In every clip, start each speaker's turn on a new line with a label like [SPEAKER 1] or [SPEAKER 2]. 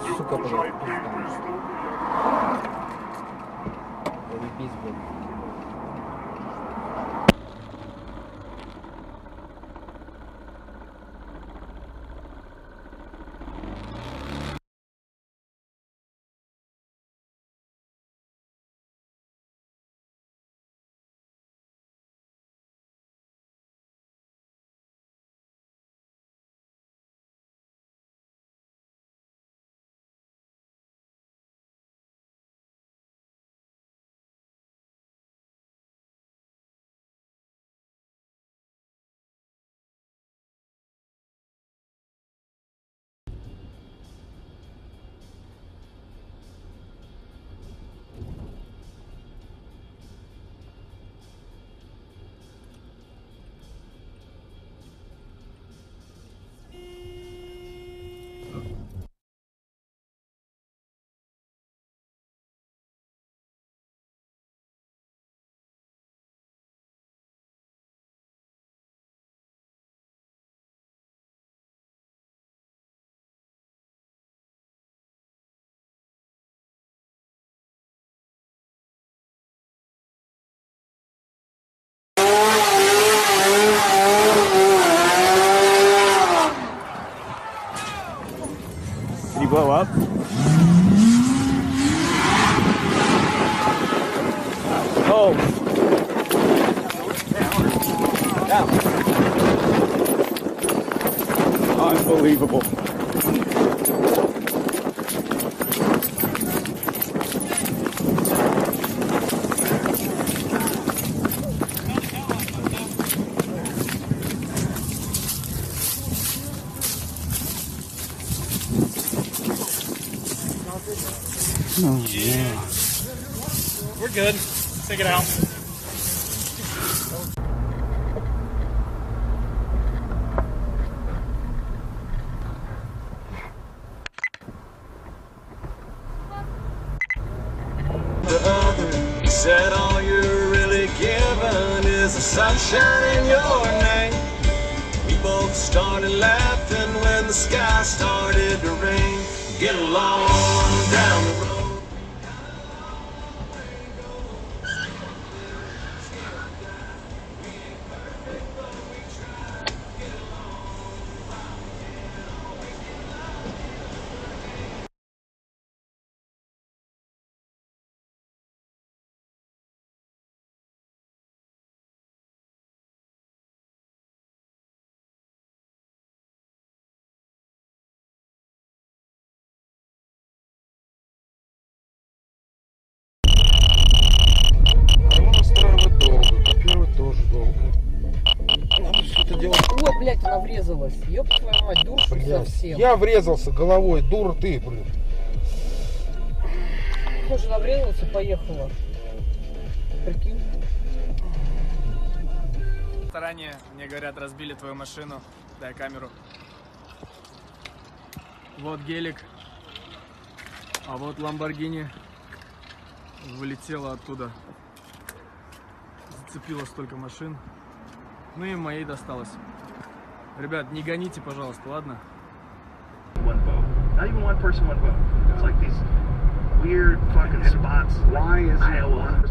[SPEAKER 1] Сука, блядь, пизда.
[SPEAKER 2] Can you blow up? Oh. Yeah. Unbelievable. Oh, yeah.
[SPEAKER 3] We're good. Take it out.
[SPEAKER 4] The other said all you're really given is the sunshine in your name. We both started laughing when the sky started to rain. Get along down the road.
[SPEAKER 1] Ой, блядь, она врезалась. Ёб твою мать, дур совсем.
[SPEAKER 5] Я врезался головой, дура ты, блин.
[SPEAKER 1] Тоже она врезалась и поехала. Прикинь.
[SPEAKER 3] В стороне мне говорят, разбили твою машину. Дай камеру. Вот гелик. А вот Ламборгини вылетела оттуда. Зацепила столько машин. Ну и моей досталось. Ребят, не гоните, пожалуйста, ладно?
[SPEAKER 6] One vote. Not even one person, one vote. It's like these weird fucking spots. Why is Iowa?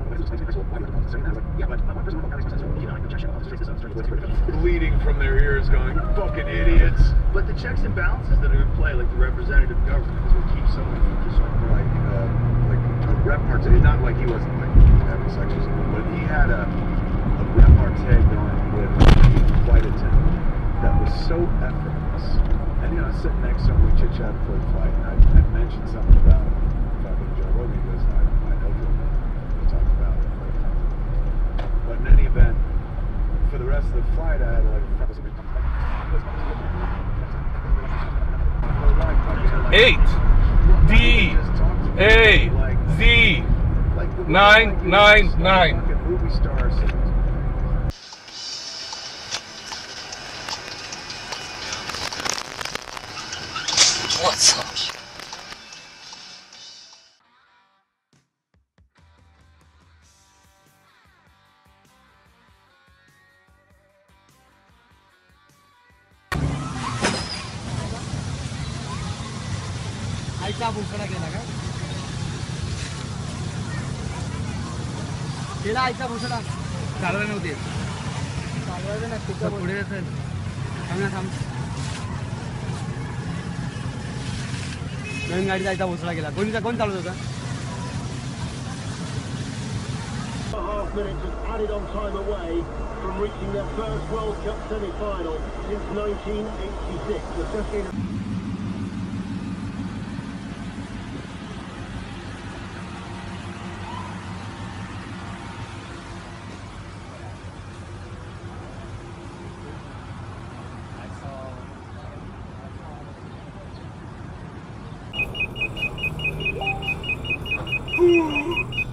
[SPEAKER 7] Bleeding from their ears going, fucking idiots.
[SPEAKER 6] But the checks and balances that are in play, like the representative government, is what keeps someone from just like a rep Marte. Not like he wasn't like having sex or something, but he had a rep Marte going with a flight attendant that was so effortless. And you know, I was sitting next to him, we chit chatted before the flight, and I mentioned something about fucking Joe Rogan. He goes, I know Joe Rogan. We talked about it. But in any event, for the rest of the flight, I had like
[SPEAKER 7] 8DAZ999.
[SPEAKER 6] Movie stars.
[SPEAKER 1] What's up? आईचा भोसडा केला का? केला आईचा भोसडा.
[SPEAKER 3] चालवले नव्हते.
[SPEAKER 1] चालवायचं नसते
[SPEAKER 3] तर पुढे असेल. थांब ना थांब. नवीन गाडीचा आईचा भोसडा केला. कोण चालवत होता?
[SPEAKER 8] .5 minutes has added on time away from reaching their first World Cup semi-final since 1986. The second.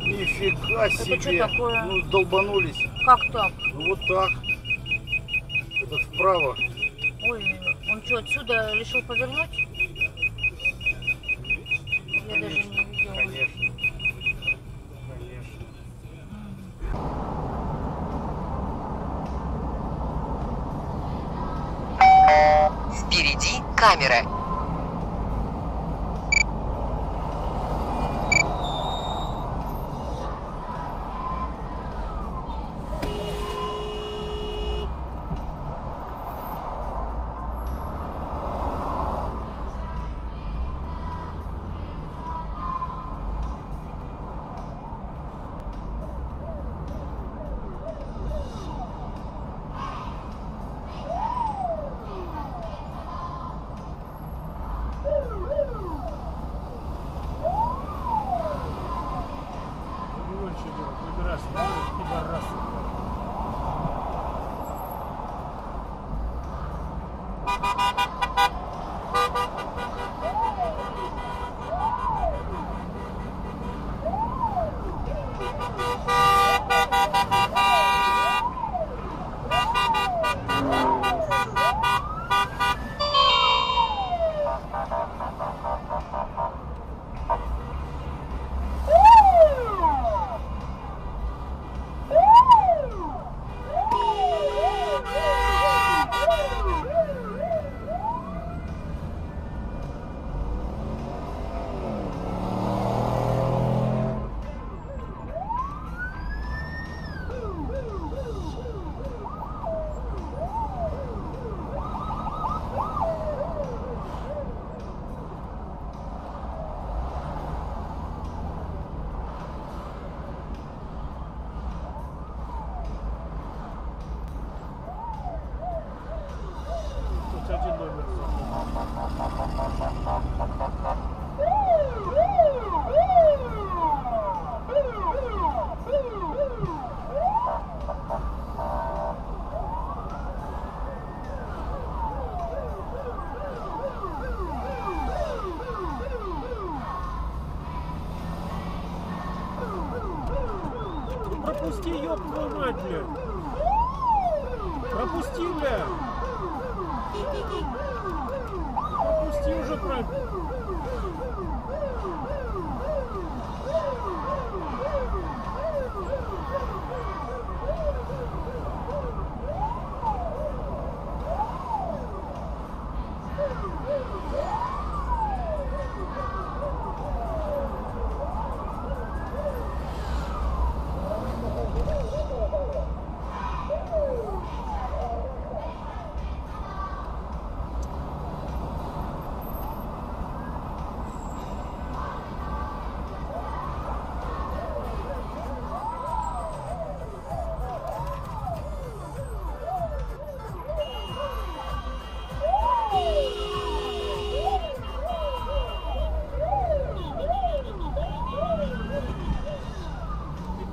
[SPEAKER 5] Нифига
[SPEAKER 9] Это что
[SPEAKER 5] себе.
[SPEAKER 9] такое?
[SPEAKER 5] Ну, долбанулись.
[SPEAKER 9] Как так?
[SPEAKER 5] Ну, вот так. Этот вправо.
[SPEAKER 9] Ой, он что, отсюда решил повернуть? Я даже не видела.
[SPEAKER 5] Конечно. Конечно.
[SPEAKER 10] Впереди камера.
[SPEAKER 11] Пропусти, ёб твою мать, блядь! Пропусти, блядь! Пропусти уже, блядь!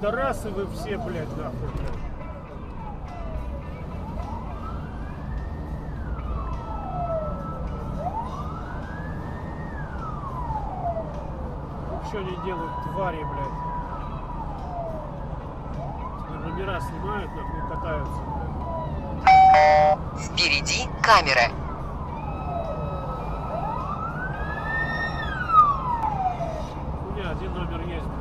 [SPEAKER 11] Пидорасы вы все, блядь, нахуй, блядь. Что они делают, твари, блядь? Номера снимают, нахуй, катаются, блядь.
[SPEAKER 10] Впереди камера.
[SPEAKER 11] У меня один номер есть, блядь.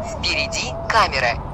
[SPEAKER 10] Впереди камера.